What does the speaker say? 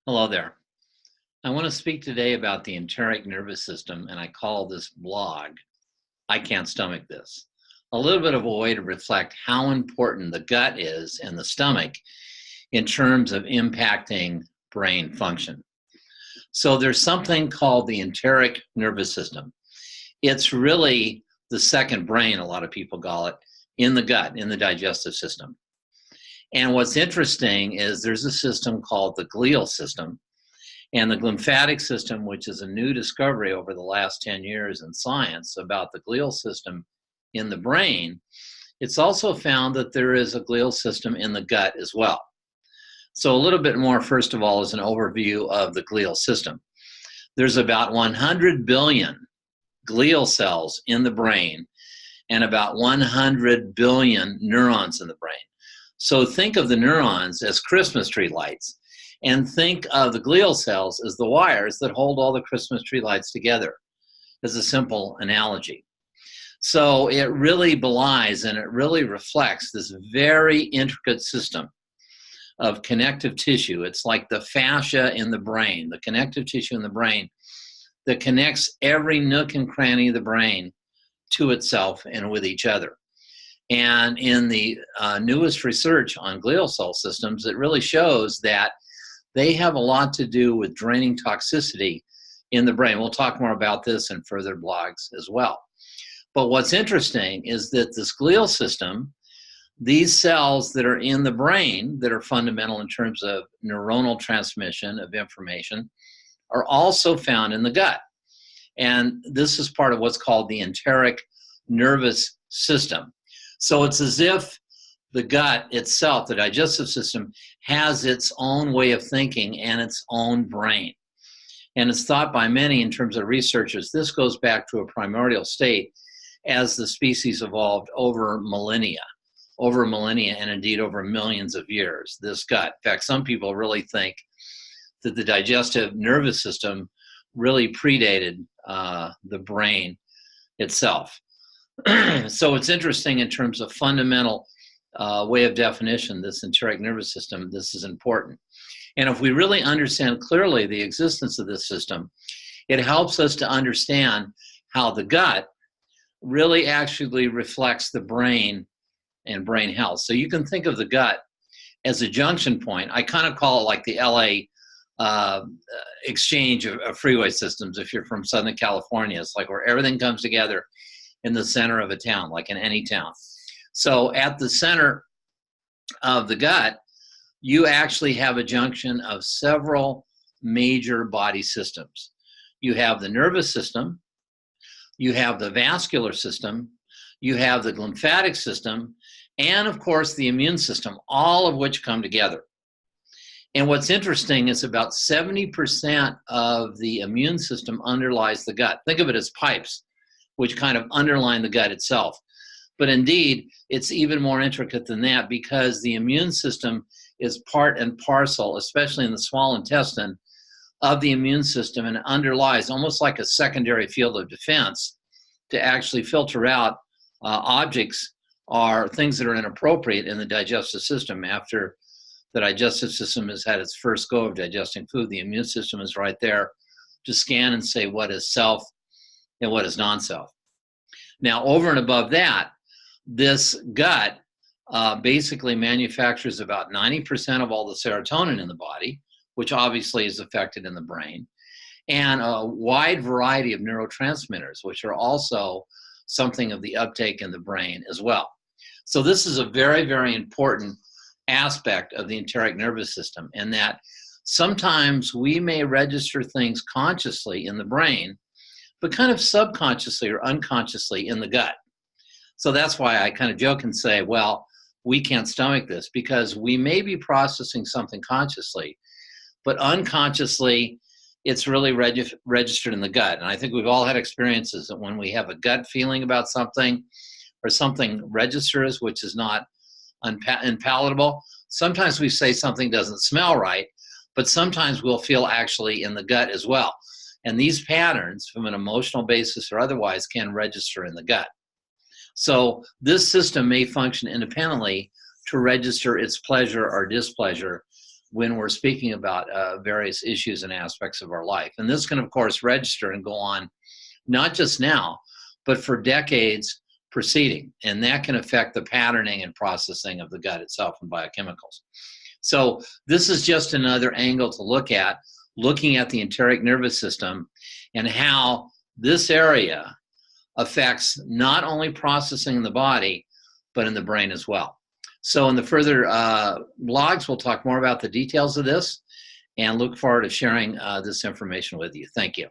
Hello there. I want to speak today about the enteric nervous system, and I call this blog, I Can't Stomach This. A little bit of a way to reflect how important the gut is and the stomach in terms of impacting brain function. So there's something called the enteric nervous system. It's really the second brain, a lot of people call it, in the gut, in the digestive system. And what's interesting is there's a system called the glial system and the lymphatic system, which is a new discovery over the last 10 years in science about the glial system in the brain. It's also found that there is a glial system in the gut as well. So a little bit more, first of all, is an overview of the glial system. There's about 100 billion glial cells in the brain and about 100 billion neurons in the brain. So think of the neurons as Christmas tree lights, and think of the glial cells as the wires that hold all the Christmas tree lights together, as a simple analogy. So it really belies and it really reflects this very intricate system of connective tissue. It's like the fascia in the brain, the connective tissue in the brain that connects every nook and cranny of the brain to itself and with each other. And in the newest research on glial cell systems, it really shows that they have a lot to do with draining toxicity in the brain. We'll talk more about this in further blogs as well. But what's interesting is that this glial system, these cells that are in the brain that are fundamental in terms of neuronal transmission of information, are also found in the gut. And this is part of what's called the enteric nervous system. So it's as if the gut itself, the digestive system, has its own way of thinking and its own brain. And it's thought by many in terms of researchers, this goes back to a primordial state as the species evolved over millennia, and indeed over millions of years, this gut. In fact, some people really think that the digestive nervous system really predated the brain itself. So it's interesting in terms of fundamental way of definition, this enteric nervous system, this is important. And if we really understand clearly the existence of this system, it helps us to understand how the gut really actually reflects the brain and brain health. So you can think of the gut as a junction point. I kind of call it like the LA exchange of freeway systems. If you're from Southern California, it's like where everything comes together in the center of a town, like in any town. So at the center of the gut, you actually have a junction of several major body systems. You have the nervous system, you have the vascular system, you have the lymphatic system, and of course the immune system, all of which come together. And what's interesting is about 70% of the immune system underlies the gut. Think of it as pipes, which kind of underline the gut itself. But indeed, it's even more intricate than that because the immune system is part and parcel, especially in the small intestine, of the immune system, and underlies almost like a secondary field of defense to actually filter out objects or things that are inappropriate in the digestive system. After the digestive system has had its first go of digesting food, the immune system is right there to scan and say what is self and what is non-self. Now, over and above that, this gut basically manufactures about 90% of all the serotonin in the body, which obviously is affected in the brain, and a wide variety of neurotransmitters, which are also something of the uptake in the brain as well. So this is a very, very important aspect of the enteric nervous system, in that sometimes we may register things consciously in the brain, but kind of subconsciously or unconsciously in the gut. So that's why I kind of joke and say, well, we can't stomach this, because we may be processing something consciously, but unconsciously, it's really registered in the gut. And I think we've all had experiences that when we have a gut feeling about something, or something registers, which is not unpalatable, sometimes we say something doesn't smell right, but sometimes we'll feel actually in the gut as well. And these patterns, from an emotional basis or otherwise, can register in the gut. So this system may function independently to register its pleasure or displeasure when we're speaking about various issues and aspects of our life. And this can, of course, register and go on not just now, but for decades preceding. And that can affect the patterning and processing of the gut itself and biochemicals. So this is just another angle to look at, looking at the enteric nervous system and how this area affects not only processing in the body, but in the brain as well. So in the further blogs, we'll talk more about the details of this and look forward to sharing this information with you. Thank you.